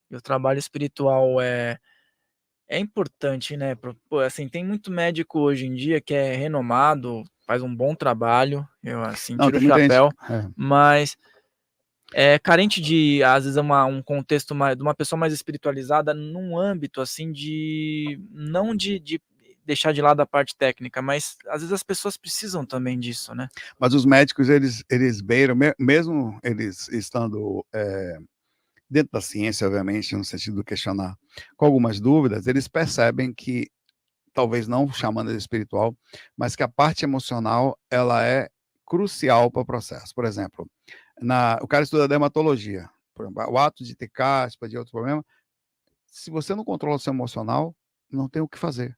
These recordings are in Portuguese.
E o trabalho espiritual é importante, né? Pô, assim, tem muito médico hoje em dia que é renomado, faz um bom trabalho, eu assim Não, tiro o tem muita gente. chapéu, mas é carente de, às vezes, um contexto de uma pessoa mais espiritualizada num âmbito assim de não de deixar de lado a parte técnica, mas às vezes as pessoas precisam também disso, né? Mas os médicos, eles beiram, mesmo eles estando dentro da ciência, obviamente, no sentido de questionar, com algumas dúvidas, eles percebem que, talvez não chamando de espiritual, mas que a parte emocional, ela é crucial para o processo. Por exemplo, o cara estuda dermatologia, por exemplo, o ato de ter caspa, de outro problema, se você não controla o seu emocional, não tem o que fazer.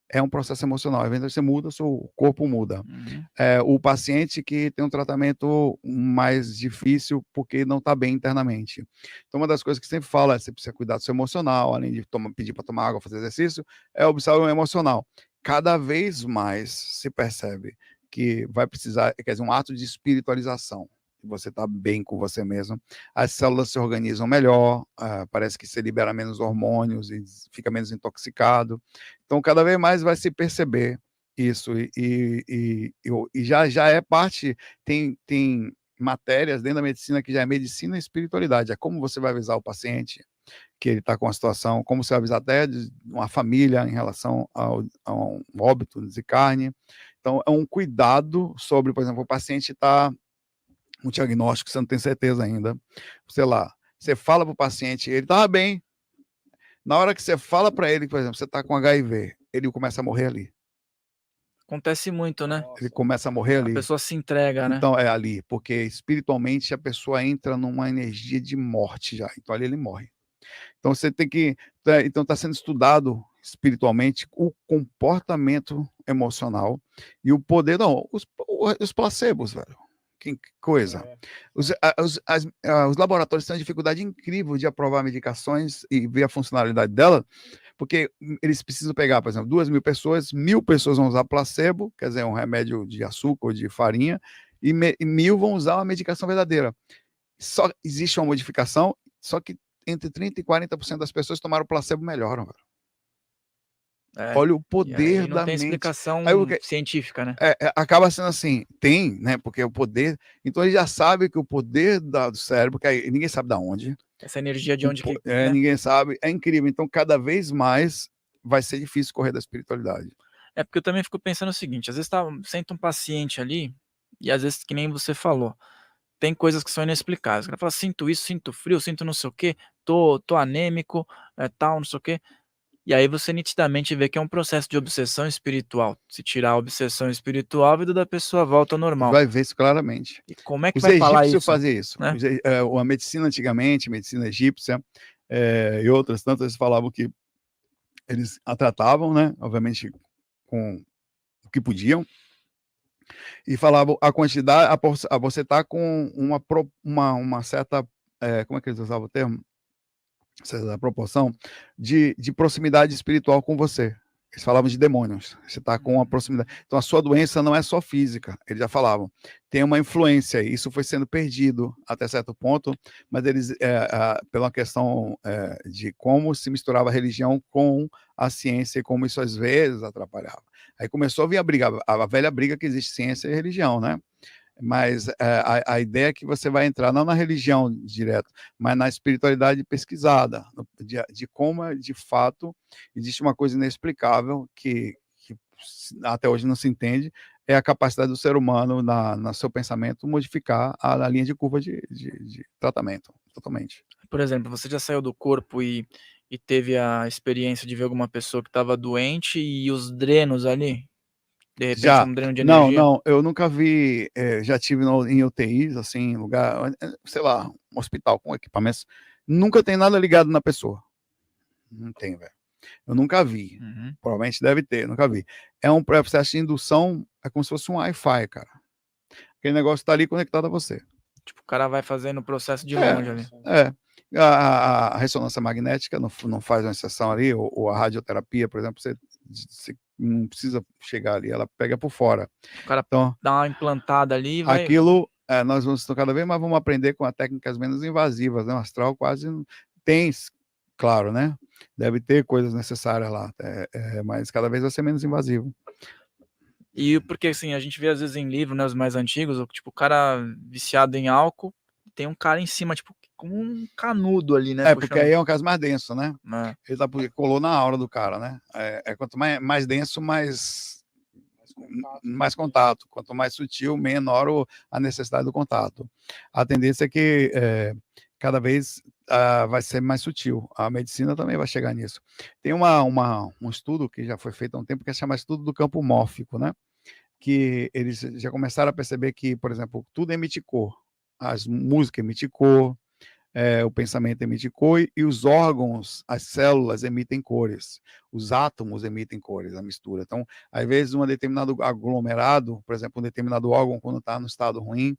É um processo emocional, eventualmente você muda, o seu corpo muda. Uhum. O paciente que tem um tratamento mais difícil porque não está bem internamente. Então, uma das coisas que sempre fala é você precisa cuidar do seu emocional, além de pedir para tomar água, fazer exercício, é observar o emocional. Cada vez mais se percebe que vai precisar, quer dizer, um ato de espiritualização. Você está bem com você mesmo, as células se organizam melhor, parece que você libera menos hormônios e fica menos intoxicado. Então, cada vez mais vai se perceber isso, e já é parte, tem matérias dentro da medicina que já é medicina e espiritualidade, é como você vai avisar o paciente que ele está com a situação, como você vai avisar até de uma família em relação a um óbito de carne. Então, é um cuidado sobre, por exemplo, o paciente está um diagnóstico, você não tem certeza ainda, sei lá, você fala para o paciente, ele estava bem, na hora que você fala para ele, por exemplo, você está com HIV, ele começa a morrer ali. Acontece muito, né? Ele começa a morrer A ali. pessoa se entrega, né? Então, é ali, porque espiritualmente a pessoa entra numa energia de morte já. Então, ali ele morre. Então, você tem que. Então, está sendo estudado espiritualmente o comportamento emocional e o poder. Não, os placebos, velho. Que coisa. Os laboratórios têm uma dificuldade incrível de aprovar medicações e ver a funcionalidade dela, porque eles precisam pegar, por exemplo, 2.000 pessoas, 1.000 pessoas vão usar placebo, quer dizer, um remédio de açúcar ou de farinha, e 1.000 vão usar uma medicação verdadeira. Só existe uma modificação, só que entre 30% e 40% das pessoas que tomaram placebo melhoram. Velho. É. Olha o E aí poder não da tem mente. Aí explicação científica, né? acaba sendo assim, tem, né? Porque o poder. Então ele já sabe que o poder do cérebro, que aí, ninguém sabe de onde, Essa energia de onde que, né? ninguém sabe, é incrível. Então, cada vez mais vai ser difícil correr da espiritualidade. É porque eu também fico pensando o seguinte, às vezes senta um paciente ali, e às vezes, que nem você falou, tem coisas que são inexplicáveis. O cara fala, sinto isso, sinto frio, sinto não sei o quê, tô anêmico, tal, não sei o quê. E aí você nitidamente vê que é um processo de obsessão espiritual. Se tirar a obsessão espiritual, a vida da pessoa volta ao normal. Vai ver isso claramente. E como é que Os vai falar egípcios isso, faziam isso. né? A medicina antigamente, medicina egípcia, e outras tantas, eles falavam que eles a tratavam, né? Obviamente, com o que podiam, e falavam a quantidade, você está com uma certa, como é que eles usavam o termo? Essa proporção de proximidade espiritual com você. Eles falavam de demônios. Você está com uma proximidade. Então, a sua doença não é só física. Eles já falavam. Tem uma influência. Isso foi sendo perdido até certo ponto, mas eles, pela questão de como se misturava a religião com a ciência e como isso às vezes atrapalhava. Aí começou a vir a velha briga que existe ciência e religião, né? Mas a ideia é que você vai entrar não na religião direto, mas na espiritualidade pesquisada, de como, de fato, existe uma coisa inexplicável que até hoje não se entende, é a capacidade do ser humano, no seu pensamento, modificar a linha de curva de tratamento, totalmente. Por exemplo, você já saiu do corpo e teve a experiência de ver alguma pessoa que estava doente e os drenos ali? De repente, Já, um dreno de não, energia? não, eu nunca vi, já tive em UTIs, assim, em lugar, sei lá, um hospital com equipamentos, nunca tem nada ligado na pessoa. Não tem, velho. Eu nunca vi. Uhum. Provavelmente deve ter, nunca vi. É um processo de indução, é como se fosse um Wi-Fi, cara. Aquele negócio está ali conectado a você. Tipo, o cara vai fazendo o processo de É, longe ali. é. A ressonância magnética não faz uma exceção ali, ou a radioterapia, por exemplo, você não precisa chegar ali, ela pega por fora. O cara Então, dá uma implantada ali e vai. aquilo, nós vamos cada vez mais vamos aprender com técnicas menos invasivas, né? O astral quase tem Claro, né? Deve ter coisas necessárias lá, mas cada vez vai ser menos invasivo. E porque, assim, a gente vê às vezes em livro, né, os mais antigos, tipo, o cara viciado em álcool, tem um cara em cima, tipo, com um canudo ali, né, Porque aí puxando. é um caso mais denso, né? É. Ele tá porque colou na aura do cara, né? Quanto mais denso, mais contato. Quanto mais sutil, menor a necessidade do contato. A tendência é que cada vez vai ser mais sutil. A medicina também vai chegar nisso. Tem um estudo que já foi feito há um tempo que se chama estudo do campo mórfico, né? Que eles já começaram a perceber que, por exemplo, tudo emite cor. As músicas emitem cor, o pensamento emite cor e os órgãos, as células emitem cores, os átomos emitem cores, a mistura. Então, às vezes, um determinado aglomerado, por exemplo, um determinado órgão, quando está no estado ruim,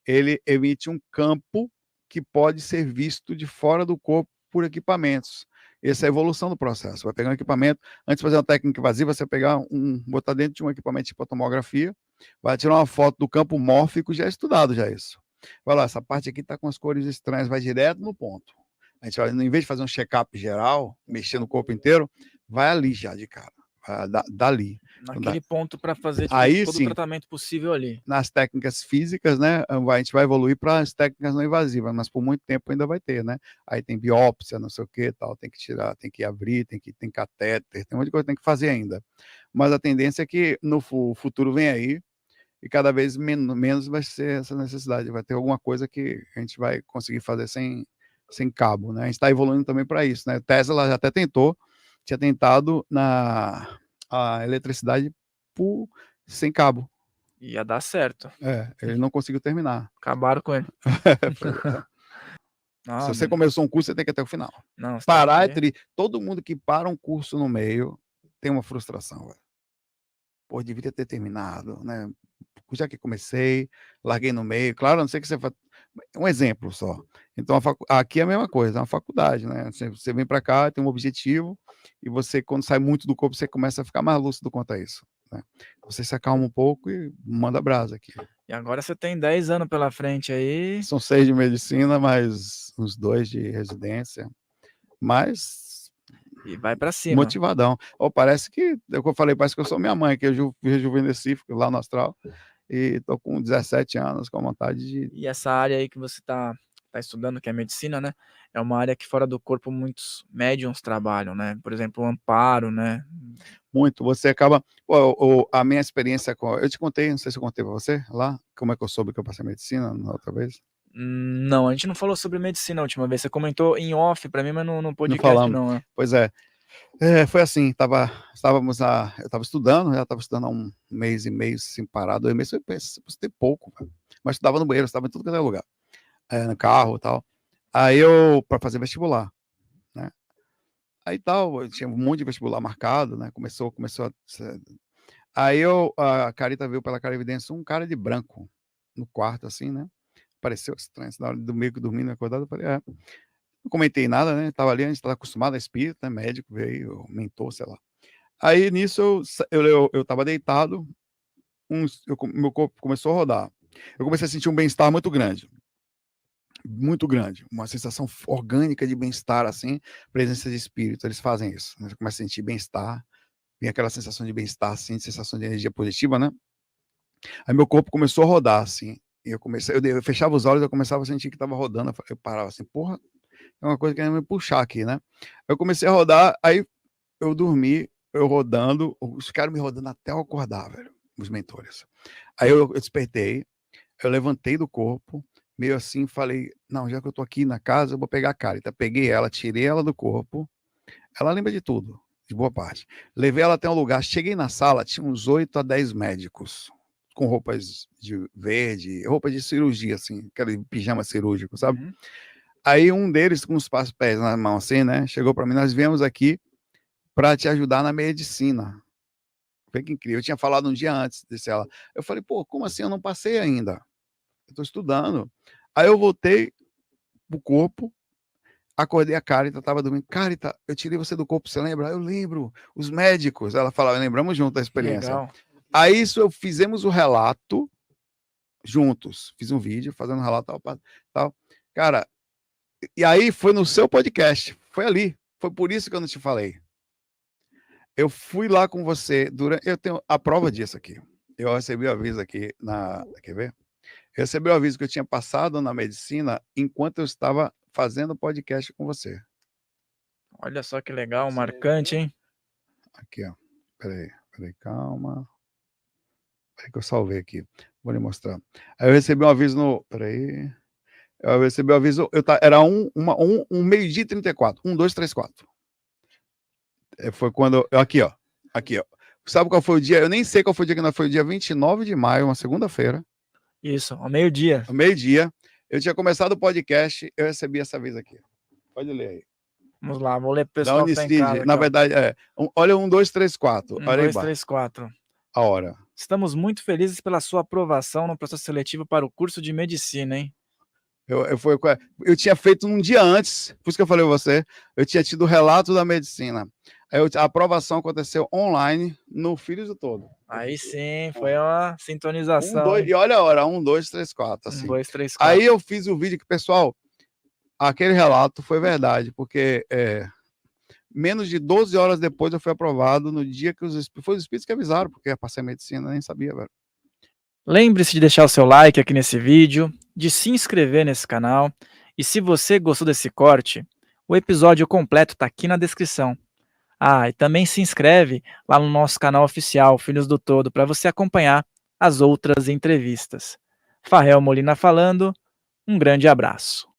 ele emite um campo que pode ser visto de fora do corpo por equipamentos. Essa é a evolução do processo. Vai pegar um equipamento, antes de fazer uma técnica invasiva, você pegar botar dentro de um equipamento tipo tomografia, vai tirar uma foto do campo mórfico, já é estudado já isso. Vai lá, essa parte aqui está com as cores estranhas, vai direto no ponto. A gente vai, em vez de fazer um check-up geral, mexer no corpo inteiro, vai ali já de cara, dali. Naquele ponto para fazer tipo, aí todo o sim, tratamento possível ali. nas técnicas físicas, né, a gente vai evoluir para as técnicas não invasivas, mas por muito tempo ainda vai ter, né? Aí tem biópsia, não sei o que, tal, tem que tirar, tem que abrir, tem catéter, tem um monte de coisa que tem que fazer ainda. Mas a tendência é que no futuro vem aí e cada vez menos vai ser essa necessidade, vai ter alguma coisa que a gente vai conseguir fazer sem cabo, né? A gente está evoluindo também para isso, né? Tesla já até tinha tentado a eletricidade sem cabo. Ia dar certo. Ele não conseguiu terminar. Acabaram com ele. Se você começou um curso, você tem que ir até o final. Não, Parar é triste. Todo mundo que para um curso no meio tem uma frustração, velho. Pô, deveria ter terminado, né? Já que comecei, larguei no meio. Claro, a não sei que você faz. Um exemplo só. Então, aqui é a mesma coisa, é uma faculdade, né? Você vem para cá, tem um objetivo, e você, quando sai muito do corpo, você começa a ficar mais lúcido quanto a isso. Né? Você se acalma um pouco e manda brasa aqui. E agora você tem 10 anos pela frente aí. São 6 de medicina, mais uns 2 de residência. Mas e vai para cima. Motivadão. Parece que, eu falei, parece que eu sou minha mãe, que eu rejuvenesci lá no Astral, e tô com 17 anos, com vontade de... E essa área aí que você tá estudando, que é medicina, né? É uma área que fora do corpo muitos médiums trabalham, né? Por exemplo, o amparo, né? Muito. Você acaba... a minha experiência com... Eu te contei, não sei se eu contei pra você, lá, como é que eu soube que eu passei medicina na outra vez? Não, a gente não falou sobre medicina a última vez. Você comentou em off pra mim, mas no podcast não falamos. não, né? Pois é. Foi assim, eu estava estudando, já estava estudando há um mês e meio sem parar, 2 meses, eu estudei pouco, mas estudava no banheiro, estava em tudo que era lugar, no carro e tal. Aí para fazer vestibular, né? Aí tal, eu tinha um monte de vestibular marcado, né? Começou a... Aí a Carita viu pela clarividência um cara de branco no quarto, assim, né? Pareceu estranho, assim, na hora do meio que dormindo, acordado, eu falei, não comentei nada, né? Tava ali, a gente estava acostumado a espírita, né? Médico, veio, mentor, sei lá. Aí nisso eu tava deitado, meu corpo começou a rodar. Eu comecei a sentir um bem-estar muito grande, uma sensação orgânica de bem-estar, assim, presença de espírito, eles fazem isso. Né? Você começa a sentir bem-estar, vem aquela sensação de bem-estar, assim, sensação de energia positiva, né? Aí meu corpo começou a rodar, assim, e eu fechava os olhos, eu começava a sentir que estava rodando, eu parava assim, porra, é uma coisa que ia me puxar aqui, né? Eu comecei a rodar, aí eu dormi, eu rodando, os caras me rodando até eu acordar, velho, os mentores. Aí eu despertei, eu levantei do corpo, meio assim, falei, não, já que eu tô aqui na casa, eu vou pegar a Carita. Peguei ela, tirei ela do corpo, ela lembra de tudo, de boa parte. Levei ela até um lugar, cheguei na sala, tinha uns 8 a 10 médicos, com roupas de verde, roupa de cirurgia, assim, aquele pijama cirúrgico, sabe? Uhum. Aí um deles, com os pés na mão assim, né, chegou para mim, nós viemos aqui para te ajudar na medicina. Foi que incrível, eu tinha falado um dia antes, disse ela. Eu falei, pô, como assim? Eu não passei ainda. Eu tô estudando. Aí eu voltei pro corpo, acordei a Carita, tava dormindo. Carita, eu tirei você do corpo, você lembra? Eu lembro. Os médicos, ela falava, lembramos junto da experiência. Legal. Aí fizemos o relato juntos. Fiz um vídeo fazendo um relato tal. Cara, e aí foi no seu podcast. Foi ali. Foi por isso que eu não te falei. Eu fui lá com você durante. Eu tenho a prova disso aqui. Eu recebi o aviso aqui na. Quer ver? Eu recebi o aviso que eu tinha passado na medicina enquanto eu estava fazendo podcast com você. Olha só que legal, marcante, hein? Aqui, ó. Peraí, calma. Peraí que eu salvei aqui. Vou lhe mostrar. Aí eu recebi um aviso no. Peraí. Eu recebi o aviso. Era meio-dia e 34. 2, 3, 4. Foi quando. Aqui, ó. Aqui, ó. Sabe qual foi o dia? Eu nem sei qual foi o dia que não foi. O dia 29 de maio, uma segunda-feira. Isso, ao meio-dia. Ao meio-dia. Eu tinha começado o podcast. Eu recebi essa vez aqui. Pode ler aí. Vamos lá, vou ler pro Da pessoal que tá em Unicid. casa. Na Aqui, verdade, olha 2, 3, 4. 1, Olha aí 2, embaixo. 3, 4. A hora. Estamos muito felizes pela sua aprovação no processo seletivo para o curso de medicina, hein? Eu tinha feito um dia antes, por isso que eu falei a você, eu tinha tido o relato da medicina. Aí a aprovação aconteceu online no Filhos do Todo. Aí sim, foi uma sintonização. E olha a hora, 1, 2, 3, 4. 1, Assim. 2, 3, 4. Aí eu fiz o vídeo que, pessoal, aquele relato foi verdade, porque menos de 12 horas depois eu fui aprovado no dia que foi os espíritos que avisaram, porque eu passei medicina, nem sabia, velho. Lembre-se de deixar o seu like aqui nesse vídeo, de se inscrever nesse canal, e se você gostou desse corte, o episódio completo está aqui na descrição. Ah, e também se inscreve lá no nosso canal oficial, Filhos do Todo, para você acompanhar as outras entrevistas. Farrell Molina falando, um grande abraço.